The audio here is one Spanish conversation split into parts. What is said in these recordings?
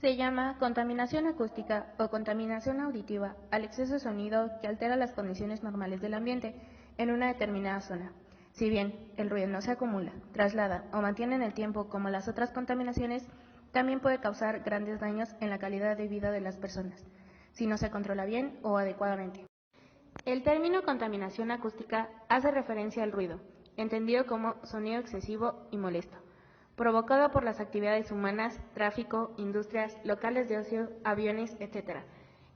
Se llama contaminación acústica o contaminación auditiva al exceso de sonido que altera las condiciones normales del ambiente en una determinada zona. Si bien el ruido no se acumula, traslada o mantiene en el tiempo como las otras contaminaciones, también puede causar grandes daños en la calidad de vida de las personas, si no se controla bien o adecuadamente. El término contaminación acústica hace referencia al ruido, entendido como sonido excesivo y molesto, provocado por las actividades humanas, tráfico, industrias, locales de ocio, aviones, etc.,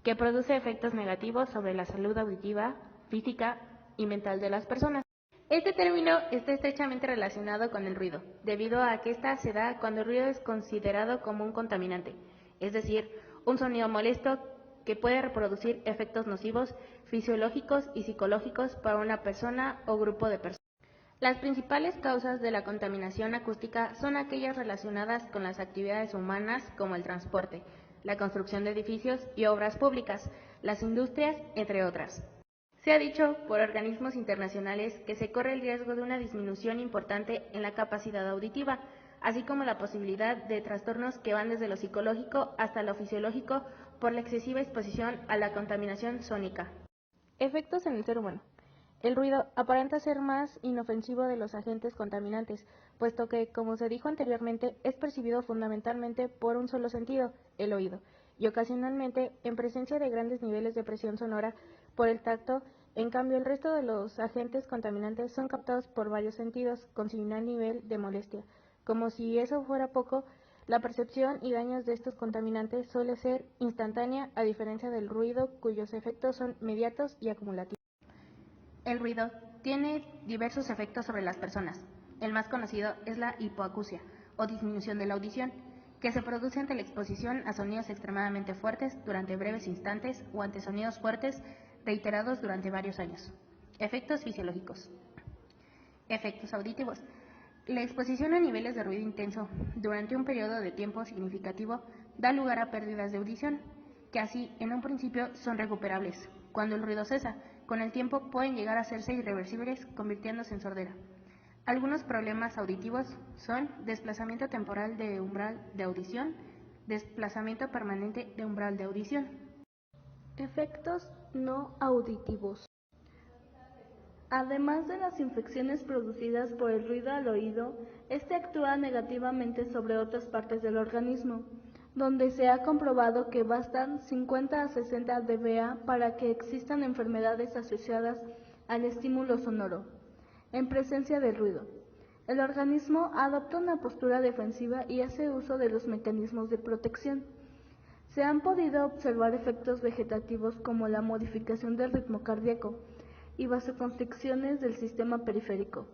que produce efectos negativos sobre la salud auditiva, física y mental de las personas. Este término está estrechamente relacionado con el ruido, debido a que ésta se da cuando el ruido es considerado como un contaminante, es decir, un sonido molesto que puede reproducir efectos nocivos fisiológicos y psicológicos para una persona o grupo de personas. Las principales causas de la contaminación acústica son aquellas relacionadas con las actividades humanas como el transporte, la construcción de edificios y obras públicas, las industrias, entre otras. Se ha dicho por organismos internacionales que se corre el riesgo de una disminución importante en la capacidad auditiva, así como la posibilidad de trastornos que van desde lo psicológico hasta lo fisiológico por la excesiva exposición a la contaminación sónica. Efectos en el ser humano. El ruido aparenta ser más inofensivo de los agentes contaminantes, puesto que, como se dijo anteriormente, es percibido fundamentalmente por un solo sentido, el oído, y ocasionalmente en presencia de grandes niveles de presión sonora por el tacto. En cambio, el resto de los agentes contaminantes son captados por varios sentidos con similar nivel de molestia. Como si eso fuera poco, la percepción y daños de estos contaminantes suele ser instantánea, a diferencia del ruido, cuyos efectos son inmediatos y acumulativos. El ruido tiene diversos efectos sobre las personas. El más conocido es la hipoacusia, o disminución de la audición, que se produce ante la exposición a sonidos extremadamente fuertes durante breves instantes o ante sonidos fuertes reiterados durante varios años. Efectos fisiológicos. Efectos auditivos. La exposición a niveles de ruido intenso durante un periodo de tiempo significativo da lugar a pérdidas de audición, que así en un principio son recuperables. Cuando el ruido cesa, con el tiempo pueden llegar a hacerse irreversibles, convirtiéndose en sordera. Algunos problemas auditivos son desplazamiento temporal de umbral de audición, desplazamiento permanente de umbral de audición. Efectos no auditivos. Además de las infecciones producidas por el ruido al oído, este actúa negativamente sobre otras partes del organismo, donde se ha comprobado que bastan 50 a 60 dBA para que existan enfermedades asociadas al estímulo sonoro. En presencia del ruido, el organismo adopta una postura defensiva y hace uso de los mecanismos de protección. Se han podido observar efectos vegetativos como la modificación del ritmo cardíaco y vasoconstricciones del sistema periférico.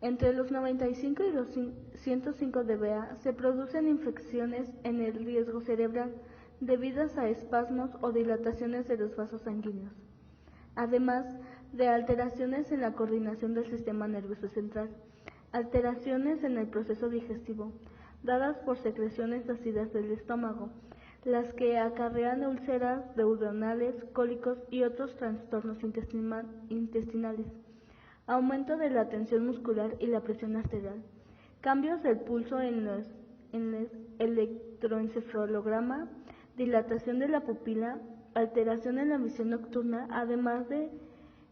Entre los 95 y los 105 dBA se producen infecciones en el riesgo cerebral debidas a espasmos o dilataciones de los vasos sanguíneos, además de alteraciones en la coordinación del sistema nervioso central, alteraciones en el proceso digestivo, dadas por secreciones ácidas del estómago, las que acarrean úlceras duodenales, cólicos y otros trastornos intestinales, aumento de la tensión muscular y la presión arterial, cambios del pulso en el electroencefalograma, dilatación de la pupila, alteración en la visión nocturna, además de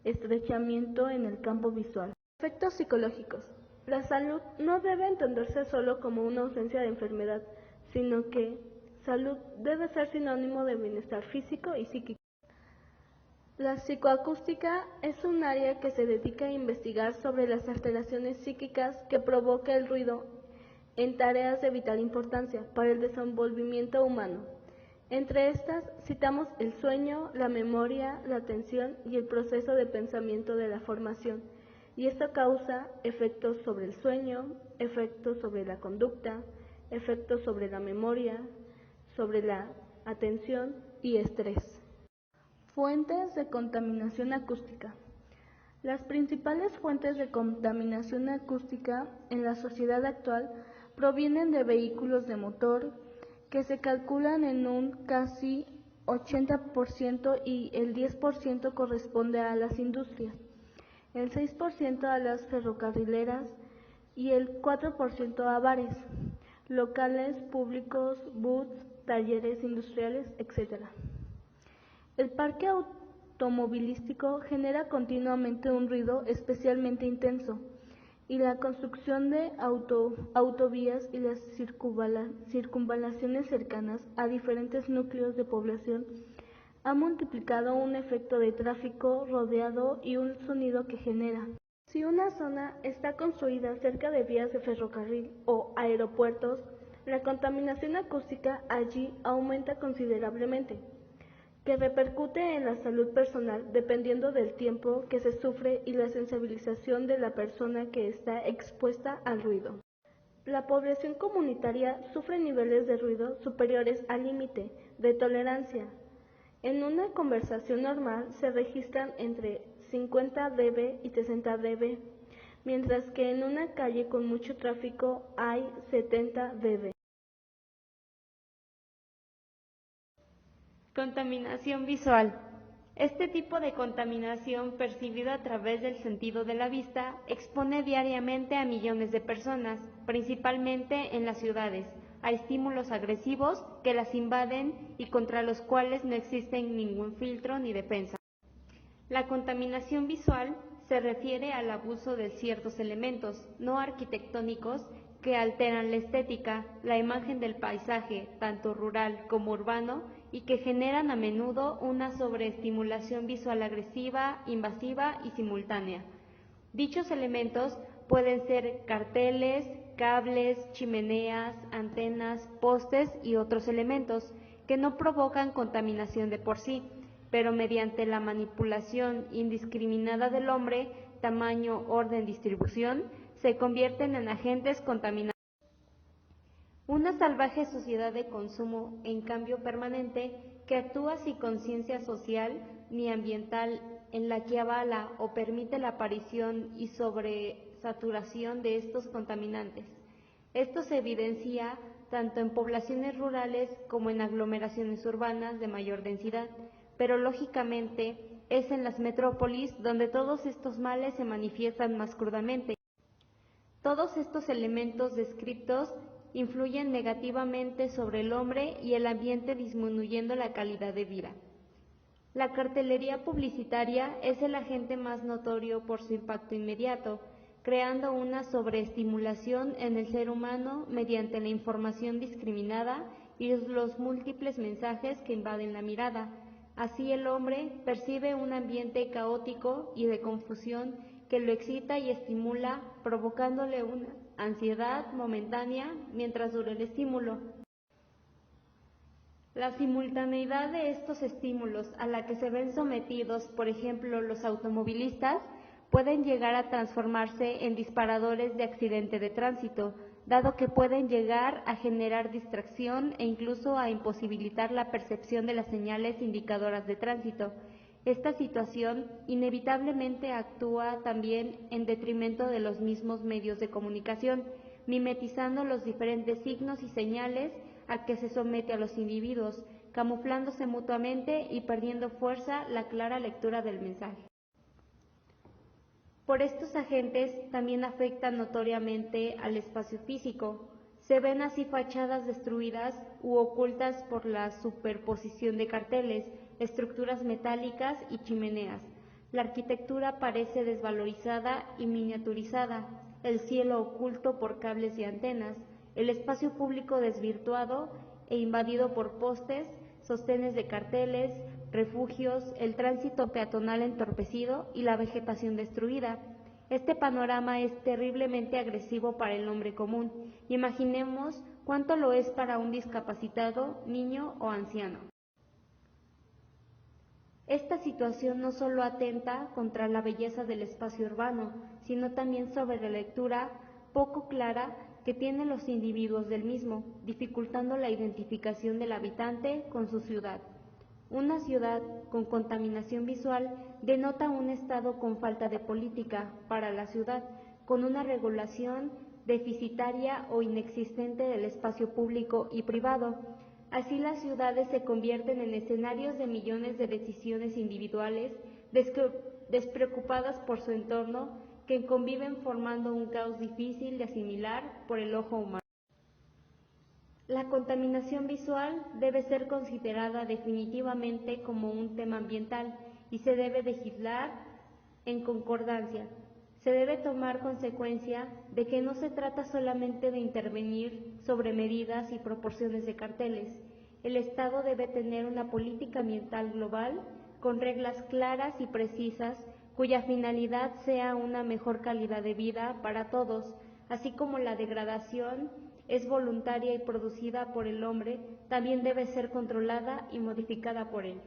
estrechamiento en el campo visual. Efectos psicológicos. La salud no debe entenderse solo como una ausencia de enfermedad, sino que salud debe ser sinónimo de bienestar físico y psíquico. La psicoacústica es un área que se dedica a investigar sobre las alteraciones psíquicas que provoca el ruido en tareas de vital importancia para el desenvolvimiento humano. Entre estas citamos el sueño, la memoria, la atención y el proceso de pensamiento de la formación, y esto causa efectos sobre el sueño, efectos sobre la conducta, efectos sobre la memoria, sobre la atención y estrés. Fuentes de contaminación acústica. Las principales fuentes de contaminación acústica en la sociedad actual provienen de vehículos de motor, que se calculan en un casi 80% y el 10% corresponde a las industrias, el 6% a las ferrocarrileras y el 4% a bares, locales públicos, bus, talleres industriales, etc. El parque automovilístico genera continuamente un ruido especialmente intenso, y la construcción de autovías y las circunvalaciones cercanas a diferentes núcleos de población ha multiplicado un efecto de tráfico rodeado y un sonido que genera. Si una zona está construida cerca de vías de ferrocarril o aeropuertos, la contaminación acústica allí aumenta considerablemente, que repercute en la salud personal dependiendo del tiempo que se sufre y la sensibilización de la persona que está expuesta al ruido. La población comunitaria sufre niveles de ruido superiores al límite de tolerancia. En una conversación normal se registran entre 50 dB y 60 dB, mientras que en una calle con mucho tráfico hay 70 dB. Contaminación visual. Este tipo de contaminación percibida a través del sentido de la vista expone diariamente a millones de personas, principalmente en las ciudades, a estímulos agresivos que las invaden y contra los cuales no existen ningún filtro ni defensa. La contaminación visual se refiere al abuso de ciertos elementos no arquitectónicos que alteran la estética, la imagen del paisaje, tanto rural como urbano, y que generan a menudo una sobreestimulación visual agresiva, invasiva y simultánea. Dichos elementos pueden ser carteles, cables, chimeneas, antenas, postes y otros elementos que no provocan contaminación de por sí, pero mediante la manipulación indiscriminada del hombre, tamaño, orden, distribución, se convierten en agentes contaminantes. Una salvaje sociedad de consumo, en cambio permanente, que actúa sin conciencia social ni ambiental, en la que avala o permite la aparición y sobresaturación de estos contaminantes. Esto se evidencia tanto en poblaciones rurales como en aglomeraciones urbanas de mayor densidad, pero lógicamente es en las metrópolis donde todos estos males se manifiestan más crudamente. Todos estos elementos descritos influyen negativamente sobre el hombre y el ambiente, disminuyendo la calidad de vida. La cartelería publicitaria es el agente más notorio por su impacto inmediato, creando una sobreestimulación en el ser humano mediante la información discriminada y los múltiples mensajes que invaden la mirada. Así el hombre percibe un ambiente caótico y de confusión que lo excita y estimula, provocándole una ansiedad momentánea mientras dura el estímulo. La simultaneidad de estos estímulos a la que se ven sometidos, por ejemplo, los automovilistas, pueden llegar a transformarse en disparadores de accidente de tránsito, dado que pueden llegar a generar distracción e incluso a imposibilitar la percepción de las señales indicadoras de tránsito. Esta situación inevitablemente actúa también en detrimento de los mismos medios de comunicación, mimetizando los diferentes signos y señales a que se somete a los individuos, camuflándose mutuamente y perdiendo fuerza la clara lectura del mensaje. Por estos agentes también afectan notoriamente al espacio físico. Se ven así fachadas destruidas u ocultas por la superposición de carteles, estructuras metálicas y chimeneas. La arquitectura parece desvalorizada y miniaturizada, el cielo oculto por cables y antenas, el espacio público desvirtuado e invadido por postes, sostenes de carteles, refugios, el tránsito peatonal entorpecido y la vegetación destruida. Este panorama es terriblemente agresivo para el hombre común. Imaginemos cuánto lo es para un discapacitado, niño o anciano. Esta situación no solo atenta contra la belleza del espacio urbano, sino también sobre la lectura poco clara que tienen los individuos del mismo, dificultando la identificación del habitante con su ciudad. Una ciudad con contaminación visual denota un estado con falta de política para la ciudad, con una regulación deficitaria o inexistente del espacio público y privado. Así las ciudades se convierten en escenarios de millones de decisiones individuales despreocupadas por su entorno, que conviven formando un caos difícil de asimilar por el ojo humano. La contaminación visual debe ser considerada definitivamente como un tema ambiental y se debe legislar en concordancia. Se debe tomar consecuencia de que no se trata solamente de intervenir sobre medidas y proporciones de carteles. El Estado debe tener una política ambiental global con reglas claras y precisas cuya finalidad sea una mejor calidad de vida para todos, así como la degradación es voluntaria y producida por el hombre, también debe ser controlada y modificada por él.